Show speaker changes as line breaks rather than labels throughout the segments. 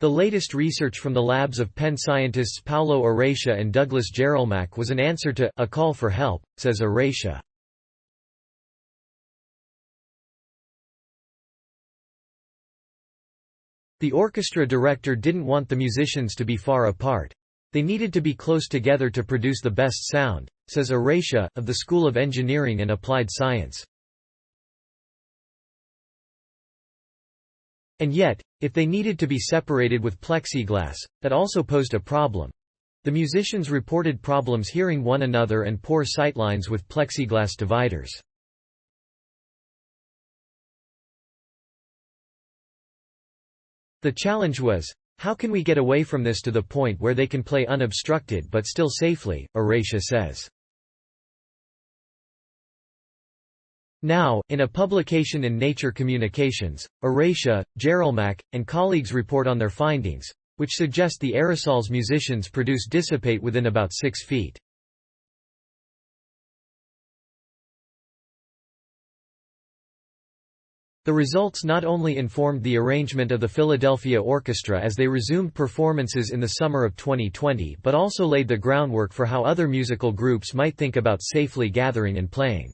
The latest research from the labs of Penn scientists Paulo Arratia and Douglas Jerolmack was an answer to a call for help, says Arratia. The orchestra director didn't want the musicians to be far apart. They needed to be close together to produce the best sound, says Arratia, of the School of Engineering and Applied Science. And yet, if they needed to be separated with plexiglass, that also posed a problem. The musicians reported problems hearing one another and poor sightlines with plexiglass dividers. The challenge was, how can we get away from this to the point where they can play unobstructed but still safely, Arratia says. Now, in a publication in Nature Communications, Arratia, Jerolmack, and colleagues report on their findings, which suggest the aerosols musicians produce dissipate within about 6 feet. The results not only informed the arrangement of the Philadelphia Orchestra as they resumed performances in the summer of 2020 but also laid the groundwork for how other musical groups might think about safely gathering and playing.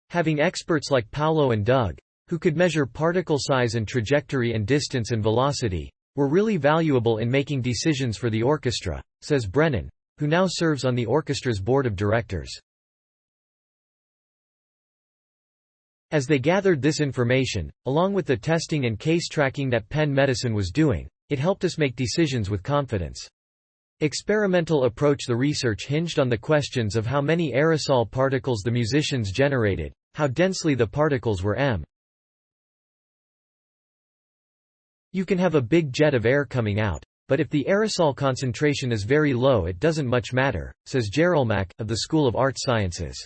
Having experts like Paulo and Doug, who could measure particle size and trajectory and distance and velocity, were really valuable in making decisions for the orchestra, says Brennan, who now serves on the orchestra's board of directors. As they gathered this information, along with the testing and case tracking that Penn Medicine was doing, it helped us make decisions with confidence. Experimental approach. The research hinged on the questions of how many aerosol particles the musicians generated, how densely the particles were m. You can have a big jet of air coming out, but if the aerosol concentration is very low it doesn't much matter, says Jerolmack, of the School of Art Sciences.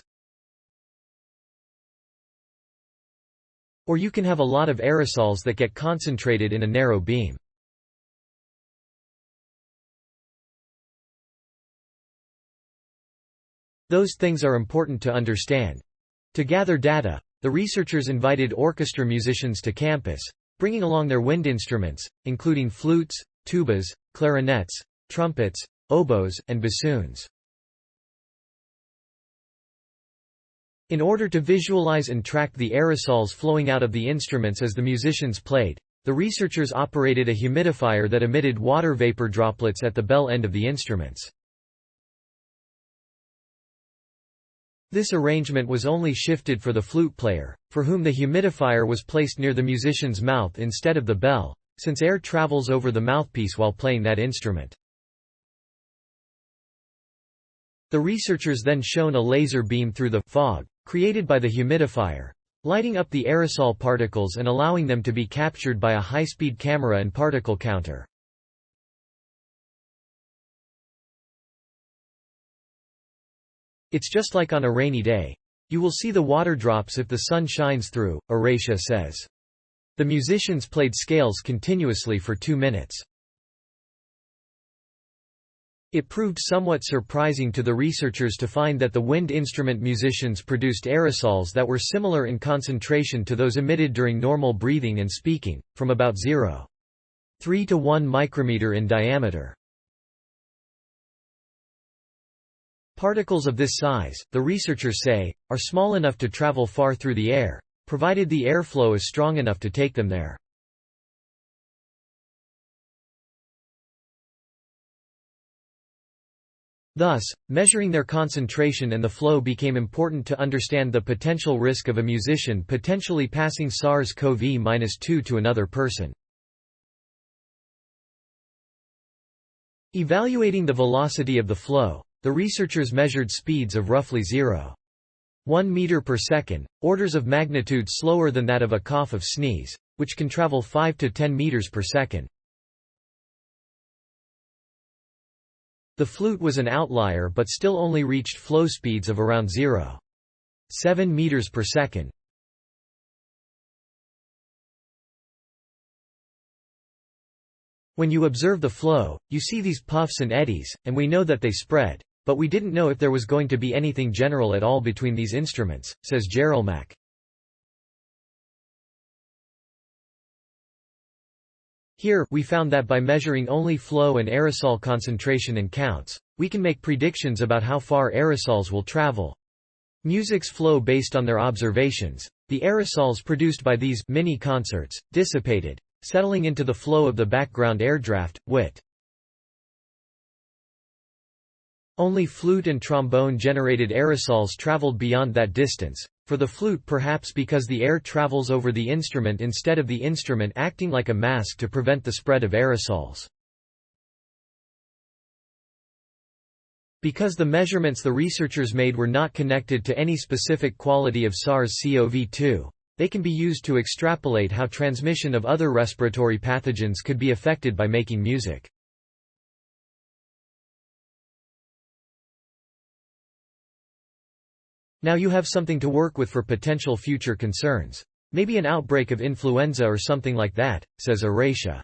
Or you can have a lot of aerosols that get concentrated in a narrow beam. Those things are important to understand. To gather data, the researchers invited orchestra musicians to campus, bringing along their wind instruments, including flutes, tubas, clarinets, trumpets, oboes, and bassoons. In order to visualize and track the aerosols flowing out of the instruments as the musicians played, the researchers operated a humidifier that emitted water vapor droplets at the bell end of the instruments. This arrangement was only shifted for the flute player, for whom the humidifier was placed near the musician's mouth instead of the bell, since air travels over the mouthpiece while playing that instrument. The researchers then shone a laser beam through the fog created by the humidifier, lighting up the aerosol particles and allowing them to be captured by a high-speed camera and particle counter. It's just like on a rainy day. You will see the water drops if the sun shines through, Arratia says. The musicians played scales continuously for 2 minutes. It proved somewhat surprising to the researchers to find that the wind instrument musicians produced aerosols that were similar in concentration to those emitted during normal breathing and speaking, from about 0.3 to 1 micrometer in diameter. Particles of this size, the researchers say, are small enough to travel far through the air, provided the airflow is strong enough to take them there. Thus, measuring their concentration and the flow became important to understand the potential risk of a musician potentially passing SARS-CoV-2 to another person. Evaluating the velocity of the flow, the researchers measured speeds of roughly 0.1 meter per second, orders of magnitude slower than that of a cough or sneeze, which can travel 5 to 10 meters per second. The flute was an outlier but still only reached flow speeds of around 0.7 meters per second. When you observe the flow, you see these puffs and eddies, and we know that they spread, but we didn't know if there was going to be anything general at all between these instruments, says Jerolmack. Here, we found that by measuring only flow and aerosol concentration and counts, we can make predictions about how far aerosols will travel. Music's flow based on their observations. The aerosols produced by these mini-concerts dissipated, settling into the flow of the background airdraft, WIT. Only flute and trombone-generated aerosols traveled beyond that distance, for the flute perhaps because the air travels over the instrument instead of the instrument acting like a mask to prevent the spread of aerosols. Because the measurements the researchers made were not connected to any specific quality of SARS-CoV-2, they can be used to extrapolate how transmission of other respiratory pathogens could be affected by making music. Now you have something to work with for potential future concerns. Maybe an outbreak of influenza or something like that, says Arratia.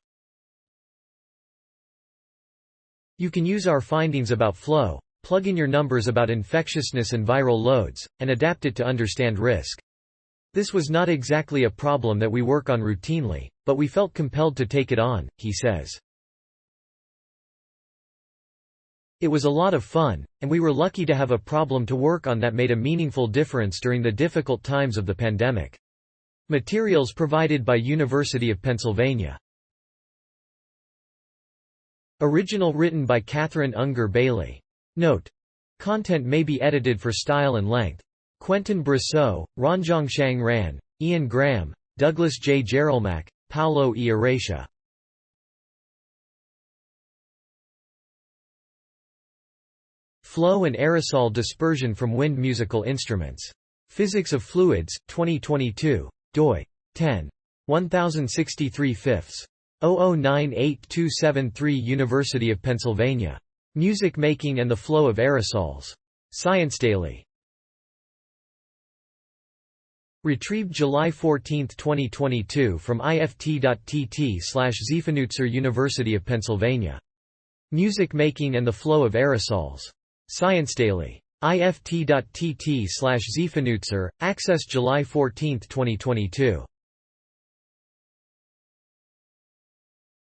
You can use our findings about flow, plug in your numbers about infectiousness and viral loads, and adapt it to understand risk. This was not exactly a problem that we work on routinely, but we felt compelled to take it on, he says. It was a lot of fun, and we were lucky to have a problem to work on that made a meaningful difference during the difficult times of the pandemic. Materials provided by University of Pennsylvania. Original written by Catherine Unger Bailey. Note: content may be edited for style and length. Quentin Brasseau, Ranjongshang Ran, Ian Graham, Douglas J. Jerolmack, Paulo e Arratia. Flow and aerosol dispersion from wind musical instruments. Physics of Fluids, 2022. doi. 10. 1063 fifths. 00987273 University of Pennsylvania. Music Making and the Flow of Aerosols. Science Daily. Retrieved July 14, 2022 from ift.tt/Ziefenutzer University of Pennsylvania. Music Making and the Flow of Aerosols. Science Daily. ift.tt/Ziefenutzer, access July 14, 2022.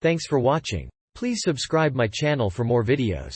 Thanks for watching. Please subscribe my channel for more videos.